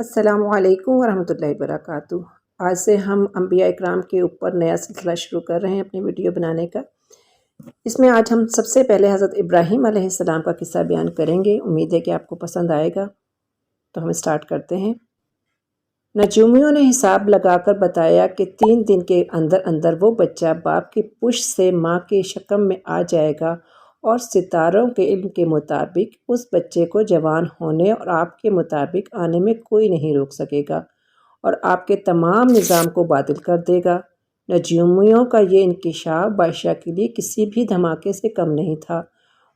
السلام علیکم ورحمۃ اللہ وبرکاتہ۔ آج سے ہم انبیاء اکرام کے اوپر نیا سلسلہ شروع کر رہے ہیں اپنی ویڈیو بنانے کا۔ اس میں آج ہم سب سے پہلے حضرت ابراہیم علیہ السلام کا قصہ بیان کریں گے۔ امید ہے کہ آپ کو پسند آئے گا، تو ہم اسٹارٹ کرتے ہیں۔ نجومیوں نے حساب لگا کر بتایا کہ 3 دن کے اندر اندر وہ بچہ باپ کی پشت سے ماں کے شکم میں آ جائے گا، اور ستاروں کے علم کے مطابق اس بچے کو جوان ہونے اور آپ کے مطابق آنے میں کوئی نہیں روک سکے گا، اور آپ کے تمام نظام کو باطل کر دے گا۔ نجومیوں کا یہ انکشاف بادشاہ کے لیے کسی بھی دھماکے سے کم نہیں تھا۔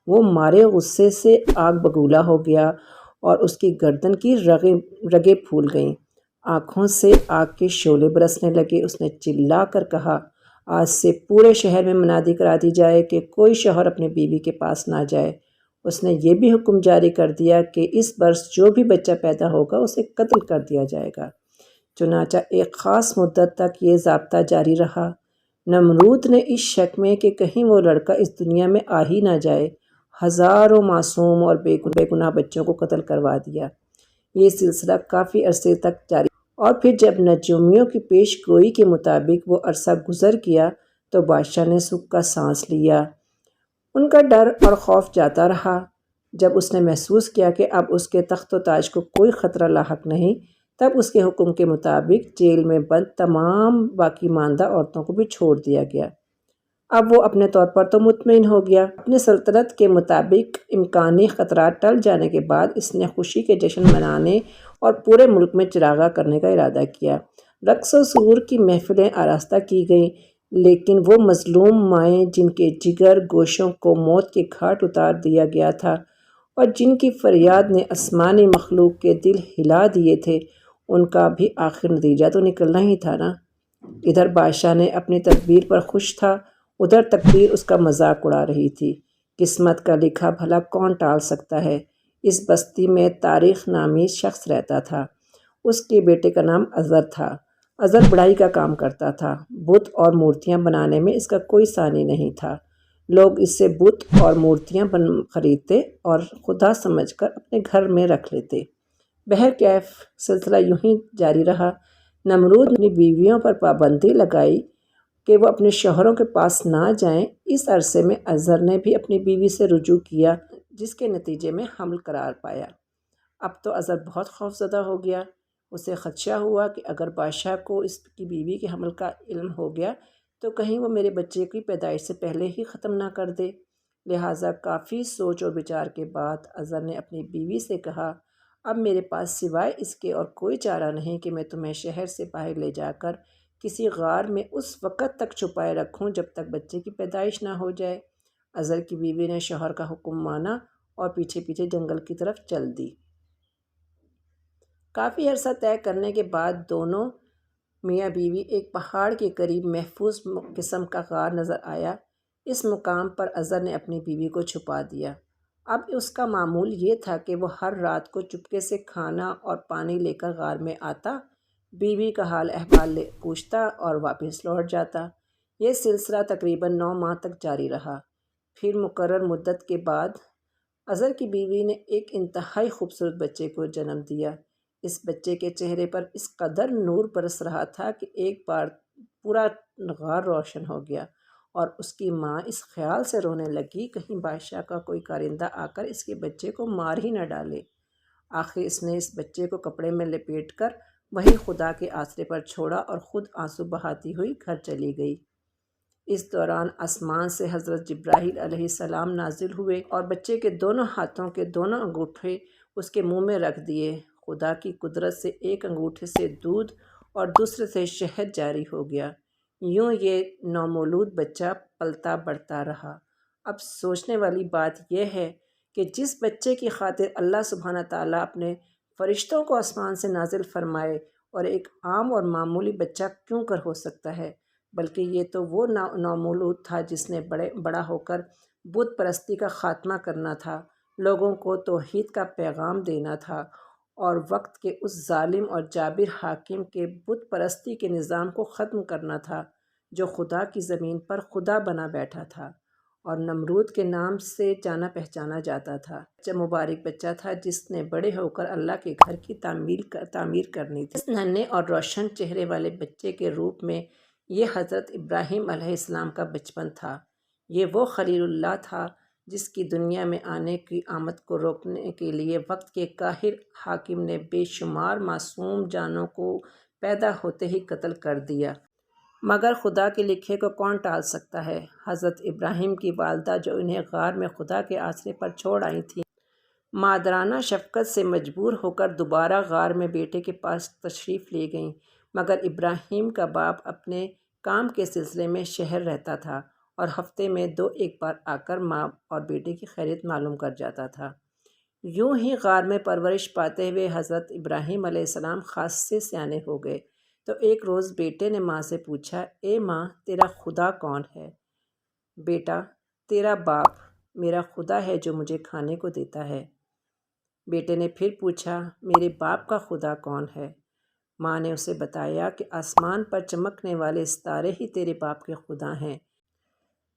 وہ مارے غصے سے آگ بگولا ہو گیا، اور اس کی گردن کی رگیں پھول گئیں، آنکھوں سے آگ کے شعلے برسنے لگے۔ اس نے چلا کر کہا، آج سے پورے شہر میں منادی کرا دی جائے کہ کوئی شوہر اپنے بیوی کے پاس نہ جائے۔ اس نے یہ بھی حکم جاری کر دیا کہ اس برس جو بھی بچہ پیدا ہوگا اسے قتل کر دیا جائے گا۔ چنانچہ ایک خاص مدت تک یہ ضابطہ جاری رہا۔ نمرود نے اس شک میں کہ کہیں وہ لڑکا اس دنیا میں آ ہی نہ جائے، ہزاروں معصوم اور بے گناہ بچوں کو قتل کروا دیا۔ یہ سلسلہ کافی عرصے تک جاری، اور پھر جب نجومیوں کی پیش گوئی کے مطابق وہ عرصہ گزر گیا تو بادشاہ نے سکھ کا سانس لیا۔ ان کا ڈر اور خوف جاتا رہا۔ جب اس نے محسوس کیا کہ اب اس کے تخت و تاج کو کوئی خطرہ لاحق نہیں، تب اس کے حکم کے مطابق جیل میں بند تمام باقی ماندہ عورتوں کو بھی چھوڑ دیا گیا۔ اب وہ اپنے طور پر تو مطمئن ہو گیا۔ اپنی سلطنت کے مطابق امکانی خطرات ٹل جانے کے بعد اس نے خوشی کے جشن منانے اور پورے ملک میں چراغاں کرنے کا ارادہ کیا۔ رقص و سرور کی محفلیں آراستہ کی گئیں، لیکن وہ مظلوم مائیں جن کے جگر گوشوں کو موت کے گھاٹ اتار دیا گیا تھا، اور جن کی فریاد نے آسمانی مخلوق کے دل ہلا دیے تھے، ان کا بھی آخر نتیجہ تو نکلنا ہی تھا نا۔ ادھر بادشاہ نے اپنی تدبیر پر خوش تھا، ادھر تقدیر اس کا مذاق اڑا رہی تھی۔ قسمت کا لکھا بھلا کون ٹال سکتا ہے؟ اس بستی میں تاریخ نامی شخص رہتا تھا۔ اس کے بیٹے کا نام اظہر تھا۔ اظہر بڑھائی کا کام کرتا تھا۔ بت اور مورتیاں بنانے میں اس کا کوئی ثانی نہیں تھا۔ لوگ اس سے بت اور مورتیاں خریدتے اور خدا سمجھ کر اپنے گھر میں رکھ لیتے۔ بہرکیف سلسلہ یوں ہی جاری رہا۔ نمرود نے اپنی بیویوں پر پابندی لگائی کہ وہ اپنے شوہروں کے پاس نہ جائیں۔ اس عرصے میں اظہر نے بھی اپنی بیوی سے رجوع کیا، جس کے نتیجے میں حمل قرار پایا۔ اب تو اظہر بہت خوفزدہ ہو گیا۔ اسے خدشہ ہوا کہ اگر بادشاہ کو اس کی بیوی کے حمل کا علم ہو گیا تو کہیں وہ میرے بچے کی پیدائش سے پہلے ہی ختم نہ کر دے۔ لہٰذا کافی سوچ و بچار کے بعد اظہر نے اپنی بیوی سے کہا، اب میرے پاس سوائے اس کے اور کوئی چارہ نہیں کہ میں تمہیں شہر سے باہر لے جا کر کسی غار میں اس وقت تک چھپائے رکھوں جب تک بچے کی پیدائش نہ ہو جائے۔ اظہر کی بیوی نے شوہر کا حکم مانا اور پیچھے پیچھے جنگل کی طرف چل دی۔ کافی عرصہ طے کرنے کے بعد دونوں میاں بیوی ایک پہاڑ کے قریب محفوظ قسم کا غار نظر آیا۔ اس مقام پر اظہر نے اپنی بیوی کو چھپا دیا۔ اب اس کا معمول یہ تھا کہ وہ ہر رات کو چپکے سے کھانا اور پانی لے کر غار میں آتا، بیوی کا حال احوال پوچھتا اور واپس لوٹ جاتا۔ یہ سلسلہ تقریباً 9 ماہ تک جاری رہا۔ پھر مقرر مدت کے بعد اظہر کی بیوی نے ایک انتہائی خوبصورت بچے کو جنم دیا۔ اس بچے کے چہرے پر اس قدر نور برس رہا تھا کہ ایک بار پورا غار روشن ہو گیا، اور اس کی ماں اس خیال سے رونے لگی کہیں بادشاہ کا کوئی کارندہ آ کر اس کے بچے کو مار ہی نہ ڈالے۔ آخر اس نے اس بچے کو کپڑے میں لپیٹ کر وہیں خدا کے آسرے پر چھوڑا اور خود آنسو بہاتی ہوئی گھر چلی گئی۔ اس دوران آسمان سے حضرت جبرائیل علیہ السلام نازل ہوئے اور بچے کے دونوں ہاتھوں کے دونوں انگوٹھے اس کے منہ میں رکھ دیے۔ خدا کی قدرت سے ایک انگوٹھے سے دودھ اور دوسرے سے شہد جاری ہو گیا۔ یوں یہ نومولود بچہ پلتا بڑھتا رہا۔ اب سوچنے والی بات یہ ہے کہ جس بچے کی خاطر اللہ سبحانہ تعالیٰ اپنے فرشتوں کو آسمان سے نازل فرمائے، اور ایک عام اور معمولی بچہ کیوں کر ہو سکتا ہے، بلکہ یہ تو وہ نومولود تھا جس نے بڑا ہو کر بت پرستی کا خاتمہ کرنا تھا، لوگوں کو توحید کا پیغام دینا تھا، اور وقت کے اس ظالم اور جابر حاکم کے بت پرستی کے نظام کو ختم کرنا تھا جو خدا کی زمین پر خدا بنا بیٹھا تھا، اور نمرود کے نام سے جانا پہچانا جاتا تھا۔ بچہ مبارک بچہ تھا جس نے بڑے ہو کر اللہ کے گھر کی تعمیر کرنی تھی۔ اس ننھے اور روشن چہرے والے بچے کے روپ میں یہ حضرت ابراہیم علیہ السلام کا بچپن تھا۔ یہ وہ خلیل اللہ تھا جس کی دنیا میں آنے کی آمد کو روکنے کے لیے وقت کے قاہر حاکم نے بے شمار معصوم جانوں کو پیدا ہوتے ہی قتل کر دیا۔ مگر خدا کے لکھے کو کون ٹال سکتا ہے؟ حضرت ابراہیم کی والدہ جو انہیں غار میں خدا کے آسرے پر چھوڑ آئی تھیں، مادرانہ شفقت سے مجبور ہو کر دوبارہ غار میں بیٹے کے پاس تشریف لے گئیں۔ مگر ابراہیم کا باپ اپنے کام کے سلسلے میں شہر رہتا تھا اور ہفتے میں 2-1 بار آ کر ماں اور بیٹے کی خیریت معلوم کر جاتا تھا۔ یوں ہی غار میں پرورش پاتے ہوئے حضرت ابراہیم علیہ السلام خاصے سیانے ہو گئے تو ایک روز بیٹے نے ماں سے پوچھا، اے ماں، تیرا خدا کون ہے؟ بیٹا، تیرا باپ میرا خدا ہے جو مجھے کھانے کو دیتا ہے۔ بیٹے نے پھر پوچھا، میرے باپ کا خدا کون ہے؟ ماں نے اسے بتایا کہ آسمان پر چمکنے والے ستارے ہی تیرے باپ کے خدا ہیں۔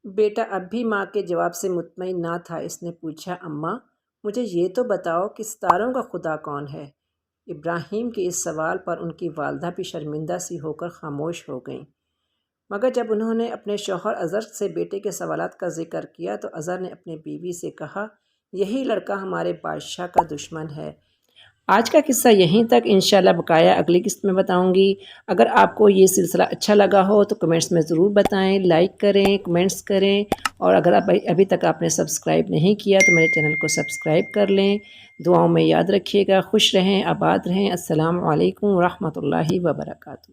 بیٹا اب بھی ماں کے جواب سے مطمئن نہ تھا۔ اس نے پوچھا، اماں، مجھے یہ تو بتاؤ کہ ستاروں کا خدا کون ہے؟ ابراہیم کے اس سوال پر ان کی والدہ بھی شرمندہ سی ہو کر خاموش ہو گئیں۔ مگر جب انہوں نے اپنے شوہر اظہر سے بیٹے کے سوالات کا ذکر کیا تو اظہر نے اپنی بیوی سے کہا، یہی لڑکا ہمارے بادشاہ کا دشمن ہے۔ آج کا قصہ یہیں تک، انشاءاللہ بقایا اگلی قسط میں بتاؤں گی۔ اگر آپ کو یہ سلسلہ اچھا لگا ہو تو کمنٹس میں ضرور بتائیں، لائک کریں، کمنٹس کریں، اور اگر ابھی تک آپ نے سبسکرائب نہیں کیا تو میرے چینل کو سبسکرائب کر لیں۔ دعاؤں میں یاد رکھیے گا، خوش رہیں، آباد رہیں۔ السلام علیکم ورحمۃ اللہ وبرکاتہ۔